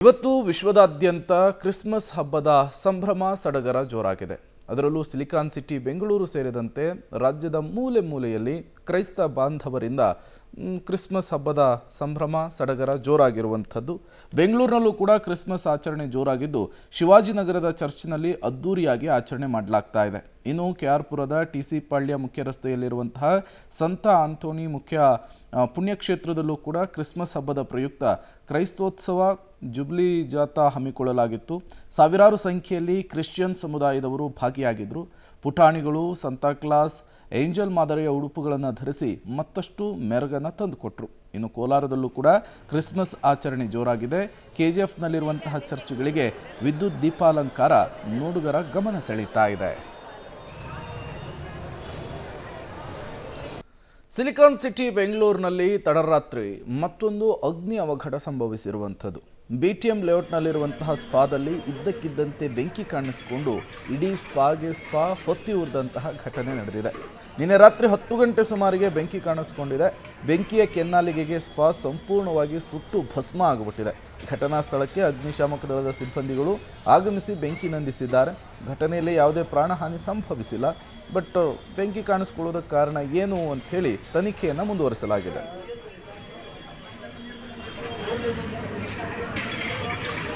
ಇವತ್ತು ವಿಶ್ವದಾದ್ಯಂತ ಕ್ರಿಸ್ಮಸ್ ಹಬ್ಬದ ಸಂಭ್ರಮ ಸಡಗರ ಜೋರಾಗಿದೆ. ಅದರಲ್ಲೂ ಸಿಲಿಕಾನ್ ಸಿಟಿ ಬೆಂಗಳೂರು ಸೇರಿದಂತೆ ರಾಜ್ಯದ ಮೂಲೆ ಮೂಲೆಯಲ್ಲಿ ಕ್ರೈಸ್ತ ಬಾಂಧವರಿಂದ ಕ್ರಿಸ್ಮಸ್ ಹಬ್ಬದ ಸಂಭ್ರಮ ಸಡಗರ ಜೋರಾಗಿರುವಂಥದ್ದು. ಬೆಂಗಳೂರಿನಲ್ಲೂ ಕೂಡ ಕ್ರಿಸ್ಮಸ್ ಆಚರಣೆ ಜೋರಾಗಿದ್ದು ಶಿವಾಜಿನಗರದ ಚರ್ಚ್ನಲ್ಲಿ ಅದ್ದೂರಿಯಾಗಿ ಆಚರಣೆ ಮಾಡಲಾಗ್ತಾ ಇದೆ. ಇನ್ನು KR ಪುರದ TC ಪಾಳ್ಯ ಮುಖ್ಯ ರಸ್ತೆಯಲ್ಲಿರುವಂತಹ ಸಂತ ಆಂಥೋನಿ ಮುಖ್ಯ ಪುಣ್ಯಕ್ಷೇತ್ರದಲ್ಲೂ ಕೂಡ ಕ್ರಿಸ್ಮಸ್ ಹಬ್ಬದ ಪ್ರಯುಕ್ತ ಕ್ರೈಸ್ತೋತ್ಸವ ಜುಬ್ಲಿ ಜಾಥಾ ಹಮ್ಮಿಕೊಳ್ಳಲಾಗಿತ್ತು. ಸಾವಿರಾರು ಸಂಖ್ಯೆಯಲ್ಲಿ ಕ್ರಿಶ್ಚಿಯನ್ ಸಮುದಾಯದವರು ಭಾಗಿಯಾಗಿದ್ದರು. ಪುಟಾಣಿಗಳು ಸಂತಾಕ್ಲಾಸ್ ಏಂಜಲ್ ಮಾದರಿಯ ಉಡುಪುಗಳನ್ನು ಧರಿಸಿ ಮತ್ತಷ್ಟು ಮೆರುಗನ್ನು ತಂದುಕೊಟ್ರು. ಇನ್ನು ಕೋಲಾರದಲ್ಲೂ ಕೂಡ ಕ್ರಿಸ್ಮಸ್ ಆಚರಣೆ ಜೋರಾಗಿದೆ. KGFನಲ್ಲಿರುವಂತಹ ಚರ್ಚ್ಗಳಿಗೆ ವಿದ್ಯುತ್ ದೀಪಾಲಂಕಾರ ನೋಡುಗರ ಗಮನ ಸೆಳೀತಾ ಇದೆ. ಸಿಲಿಕಾನ್ ಸಿಟಿ ಬೆಂಗಳೂರಿನಲ್ಲಿ ತಡರಾತ್ರಿ ಮತ್ತೊಂದು ಅಗ್ನಿ ಅವಘಡ ಸಂಭವಿಸಿರುವಂಥದ್ದು. BTM ಲೇಔಟ್ನಲ್ಲಿರುವಂತಹ ಸ್ಪಾದಲ್ಲಿ ಇದ್ದಕ್ಕಿದ್ದಂತೆ ಬೆಂಕಿ ಕಾಣಿಸಿಕೊಂಡು ಇಡೀ ಸ್ಪಾ ಹೊತ್ತಿ ಉರಿದಂತಹ ಘಟನೆ ನಡೆದಿದೆ. ನಿನ್ನೆ ರಾತ್ರಿ 10 ಗಂಟೆ ಸುಮಾರಿಗೆ ಬೆಂಕಿ ಕಾಣಿಸಿಕೊಂಡಿದೆ. ಬೆಂಕಿಯ ಕೆನ್ನಾಲಿಗೆಗೆ ಸ್ಪಾ ಸಂಪೂರ್ಣವಾಗಿ ಸುಟ್ಟು ಭಸ್ಮ ಆಗಿಬಿಟ್ಟಿದೆ. ಘಟನಾ ಸ್ಥಳಕ್ಕೆ ಅಗ್ನಿಶಾಮಕ ದಳದ ಸಿಬ್ಬಂದಿಗಳು ಆಗಮಿಸಿ ಬೆಂಕಿ ನಂದಿಸಿದ್ದಾರೆ. ಘಟನೆಯಲ್ಲಿ ಯಾವುದೇ ಪ್ರಾಣಹಾನಿ ಸಂಭವಿಸಿಲ್ಲ. ಬಟ್ ಬೆಂಕಿ ಕಾಣಿಸ್ಕೊಳ್ಳೋದಕ್ಕೆ ಕಾರಣ ಏನು ಅಂಥೇಳಿ ತನಿಖೆಯನ್ನು ಮುಂದುವರಿಸಲಾಗಿದೆ.